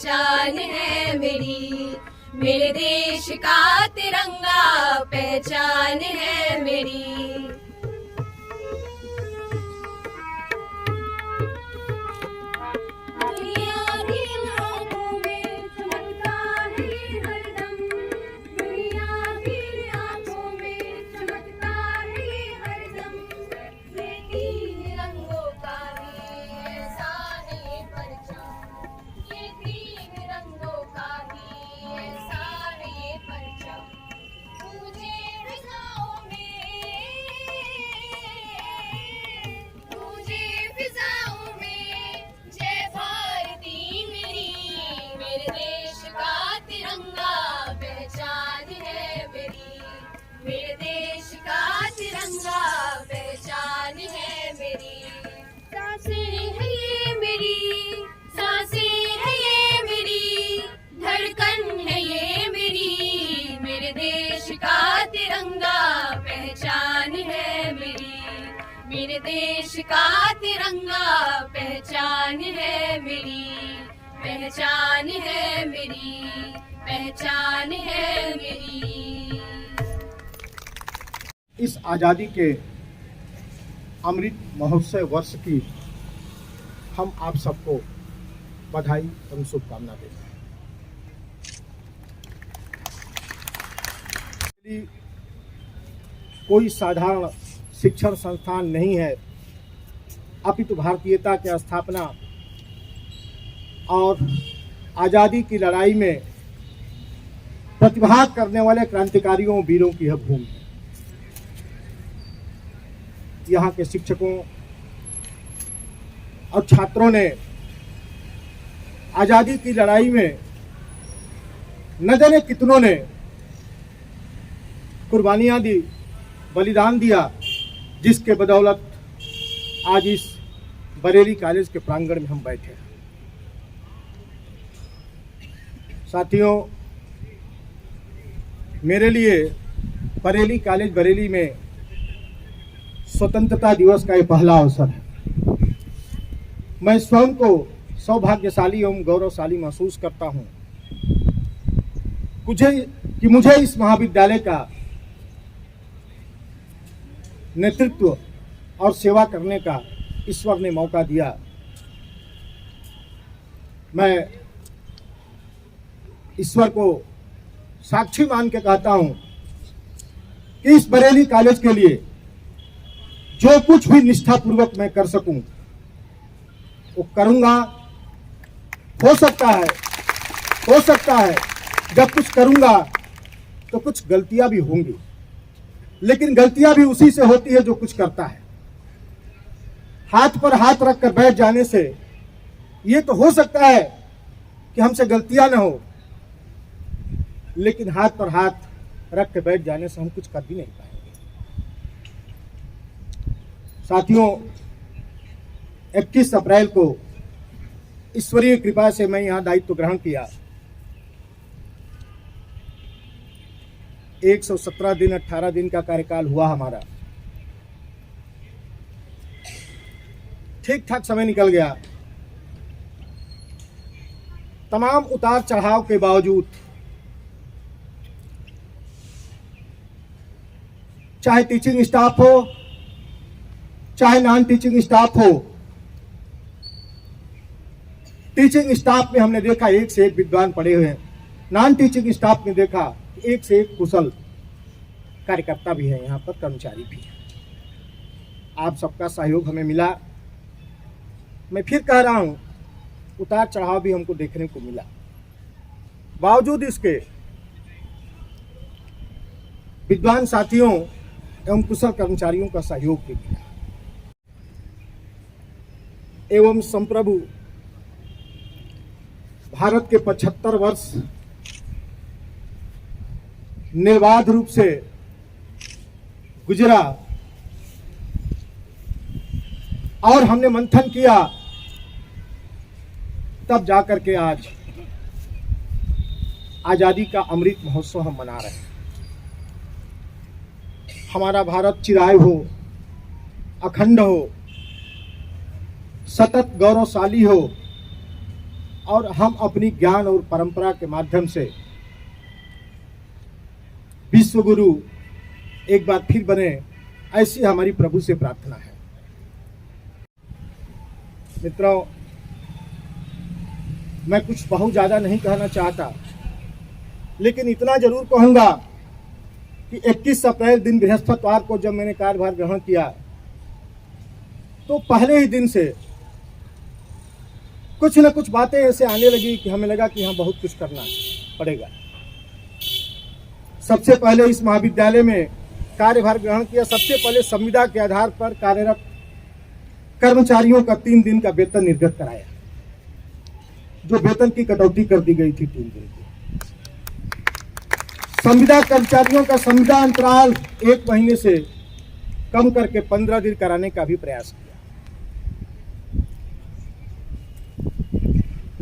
पहचान है मेरी, मेरे देश का तिरंगा पहचान है मेरी। मेरे देश का तिरंगा पहचान है मेरी, सांसें है ये मेरी, सांसें है ये मेरी, धड़कन है ये मेरी, मेरे देश का तिरंगा पहचान है मेरी, मेरे देश का तिरंगा पहचान है मेरी, पहचान है मेरी, पहचान है मेरी। इस आज़ादी के अमृत महोत्सव वर्ष की हम आप सबको बधाई एवं शुभकामना देते हैं। कोई साधारण शिक्षण संस्थान नहीं है, अपितु भारतीयता की स्थापना और आज़ादी की लड़ाई में प्रतिभाग करने वाले क्रांतिकारियों वीरों की यह भूमि है। यहाँ के शिक्षकों और छात्रों ने आज़ादी की लड़ाई में न जाने कितनों ने कुर्बानियाँ दी, बलिदान दिया, जिसके बदौलत आज इस बरेली कॉलेज के प्रांगण में हम बैठे हैं। साथियों, मेरे लिए बरेली कॉलेज बरेली में स्वतंत्रता दिवस का ये पहला अवसर है। मैं स्वयं को सौभाग्यशाली एवं गौरवशाली महसूस करता हूँ मुझे इस महाविद्यालय का नेतृत्व और सेवा करने का ईश्वर ने मौका दिया। मैं ईश्वर को साक्षी मान के कहता हूँ कि इस बरेली कॉलेज के लिए जो कुछ भी निष्ठापूर्वक मैं कर सकूं वो करूंगा। हो सकता है जब कुछ करूंगा तो कुछ गलतियां भी होंगी, लेकिन गलतियां भी उसी से होती है जो कुछ करता है। हाथ पर हाथ रखकर बैठ जाने से ये तो हो सकता है कि हमसे गलतियां ना हो, लेकिन हाथ पर हाथ रख के बैठ जाने से हम कुछ कर भी नहीं पाएंगे। साथियों, 21 अप्रैल को ईश्वरीय कृपा से मैं यहाँ दायित्व ग्रहण किया। 117 दिन 18 दिन का कार्यकाल हुआ हमारा। ठीक ठाक समय निकल गया। तमाम उतार चढ़ाव के बावजूद, चाहे टीचिंग स्टाफ हो चाहे नॉन टीचिंग स्टाफ हो, टीचिंग स्टाफ में हमने देखा एक से एक विद्वान पड़े हुए हैं। नॉन टीचिंग स्टाफ में देखा एक से एक कुशल कार्यकर्ता भी है, यहाँ पर कर्मचारी भी है। आप सबका सहयोग हमें मिला। मैं फिर कह रहा हूँ, उतार चढ़ाव भी हमको देखने को मिला। बावजूद इसके विद्वान साथियों एवं कुशल कर्मचारियों का सहयोग भी मिला। एवं संप्रभु भारत के 75 वर्ष निर्बाध रूप से गुजरा और हमने मंथन किया, तब जाकर के आज आजादी का अमृत महोत्सव हम मना रहे हैं। हमारा भारत चिरायु हो, अखंड हो, सतत गौरवशाली हो और हम अपनी ज्ञान और परंपरा के माध्यम से विश्व गुरु एक बार फिर बने, ऐसी हमारी प्रभु से प्रार्थना है। मित्रों, मैं कुछ बहुत ज्यादा नहीं कहना चाहता, लेकिन इतना जरूर कहूंगा कि 21 अप्रैल दिन बृहस्पतिवार को जब मैंने कार्यभार ग्रहण किया, तो पहले ही दिन से कुछ न कुछ बातें ऐसे आने लगी कि हमें लगा कि हाँ, बहुत कुछ करना पड़ेगा। सबसे पहले इस महाविद्यालय में कार्यभार ग्रहण किया, सबसे पहले संविदा के आधार पर कार्यरत कर्मचारियों का 3 दिन का वेतन निर्गत कराया, जो वेतन की कटौती कर दी गई थी 3 दिन की। संविदा कर्मचारियों का संविदा अंतराल 1 महीने से कम करके 15 दिन कराने का भी प्रयास किया।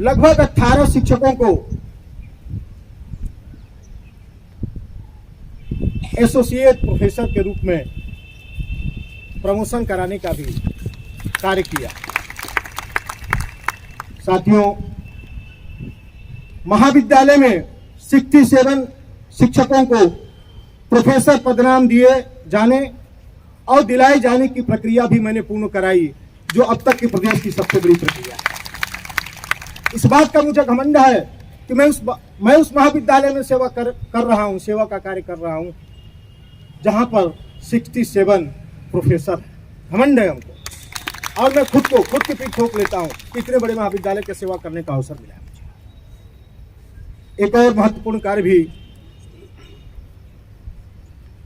लगभग 18 शिक्षकों को एसोसिएट प्रोफेसर के रूप में प्रमोशन कराने का भी कार्य किया। साथियों, महाविद्यालय में 67 शिक्षकों को प्रोफेसर पदनाम दिए जाने और दिलाए जाने की प्रक्रिया भी मैंने पूर्ण कराई, जो अब तक की प्रदेश की सबसे बड़ी प्रक्रिया है। इस बात का मुझे घमंड है कि मैं उस महाविद्यालय में सेवा का कार्य कर रहा हूं जहां पर 67 प्रोफेसर हैं। घमंड है हमको, और मैं खुद की पीठ ठोक लेता हूं कि इतने बड़े महाविद्यालय की सेवा करने का अवसर मिला है मुझे। एक और महत्वपूर्ण कार्य भी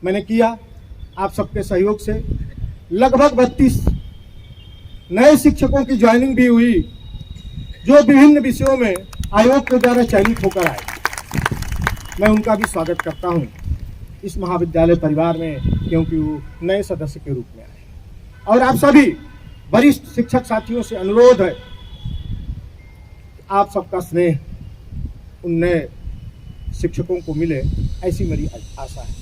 मैंने किया आप सबके सहयोग से। लगभग 32 नए शिक्षकों की ज्वाइनिंग भी हुई, जो विभिन्न विषयों में आयोग के द्वारा चयनित होकर आए। मैं उनका भी स्वागत करता हूं इस महाविद्यालय परिवार में, क्योंकि वो नए सदस्य के रूप में आए। और आप सभी वरिष्ठ शिक्षक साथियों से अनुरोध है, आप सबका स्नेह उन नए शिक्षकों को मिले, ऐसी मेरी आशा है।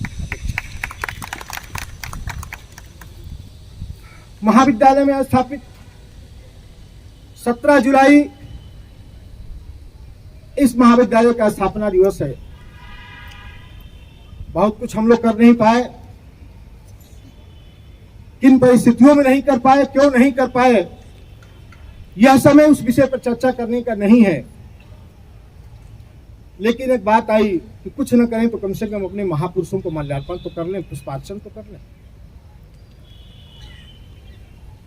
महाविद्यालय में स्थापित 17 जुलाई इस महाविद्यालय का स्थापना दिवस है। बहुत कुछ हम लोग कर नहीं पाए, किन परिस्थितियों में नहीं कर पाए, क्यों नहीं कर पाए, यह समय उस विषय पर चर्चा करने का नहीं है। लेकिन एक बात आई कि कुछ न करें तो कम से कम अपने महापुरुषों को माल्यार्पण तो कर लें, पुष्पार्चन तो कर लें।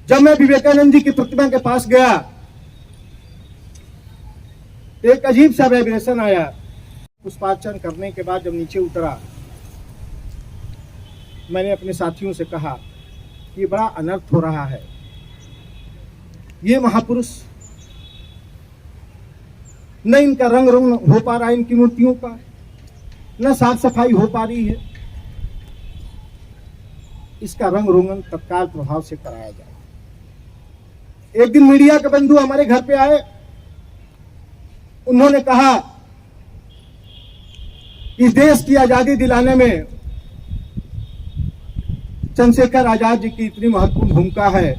जब मैं विवेकानंद जी की प्रतिमा के पास गया, एक अजीब सा वाइब्रेशन आया। पुष्पार्चन करने के बाद जब नीचे उतरा, मैंने अपने साथियों से कहा कि बड़ा अनर्थ हो रहा है। ये महापुरुष, न इनका रंग हो पा रहा है इनकी मूर्तियों का, न साफ सफाई हो पा रही है। इसका रंग रोगन तत्काल प्रभाव से कराया जाए। एक दिन मीडिया के बंधु हमारे घर पे आए, उन्होंने कहा इस देश की आजादी दिलाने में चंद्रशेखर आजाद जी की इतनी महत्वपूर्ण भूमिका है,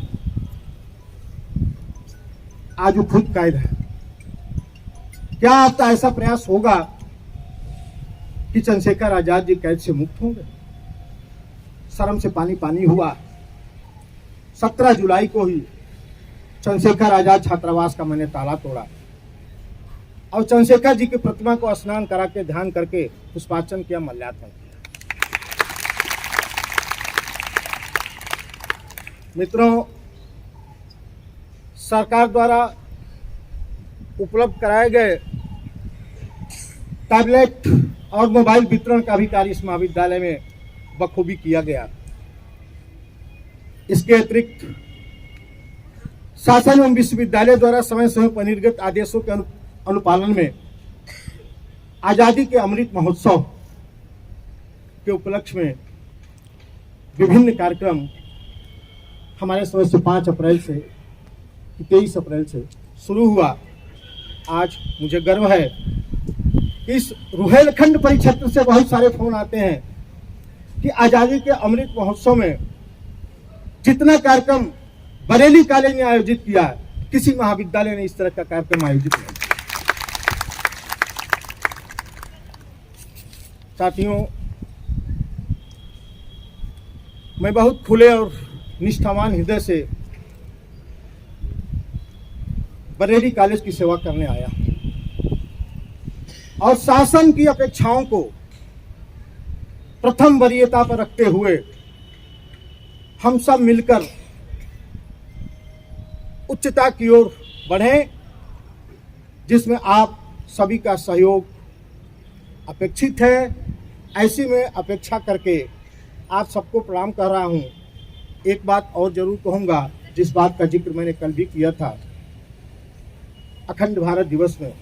आज वो खुद कैद है। क्या आपका ऐसा प्रयास होगा कि चंद्रशेखर आजाद जी कैद से मुक्त होंगे? शर्म से पानी पानी हुआ। 17 जुलाई को ही चंद्रशेखर आजाद छात्रावास का मैंने ताला तोड़ा और चंद्रशेखर जी की प्रतिमा को स्नान करा के ध्यान करके पुष्पार्चन किया, माल्यार्पण किया। मित्रों, सरकार द्वारा उपलब्ध कराए गए टैबलेट और मोबाइल वितरण का भी कार्य इस महाविद्यालय में बखूबी किया गया। इसके अतिरिक्त शासन एवं विश्वविद्यालय द्वारा समय समय पर निर्गत आदेशों के अनुपालन में आजादी के अमृत महोत्सव के उपलक्ष्य में विभिन्न कार्यक्रम हमारे समय से 5 अप्रैल से 23 अप्रैल से शुरू हुआ। आज मुझे गर्व है कि इस रुहेलखंड परिक्षेत्र से बहुत सारे फोन आते हैं कि आजादी के अमृत महोत्सव में जितना कार्यक्रम बरेली कॉलेज ने आयोजित किया, किसी महाविद्यालय ने इस तरह का कार्यक्रम आयोजित नहीं किया। साथियों, मैं बहुत खुले और निष्ठावान हृदय से बरेली कॉलेज की सेवा करने आया और शासन की अपेक्षाओं को प्रथम वरीयता पर रखते हुए हम सब मिलकर उच्चता की ओर बढ़ें, जिसमें आप सभी का सहयोग अपेक्षित है। ऐसी में अपेक्षा करके आप सबको प्रणाम कर रहा हूं। एक बात और जरूर कहूंगा, जिस बात का जिक्र मैंने कल भी किया था अखंड भारत दिवस में,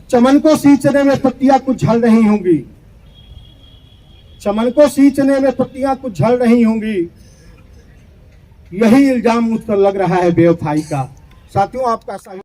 चमन को सींचने में पत्तियां कुछ झड़ रही होंगी, चमन को सींचने में पत्तियां कुछ झड़ रही होंगी, यही इल्जाम मुझ पर लग रहा है बेवफाई का। साथियों, आपका सहयोग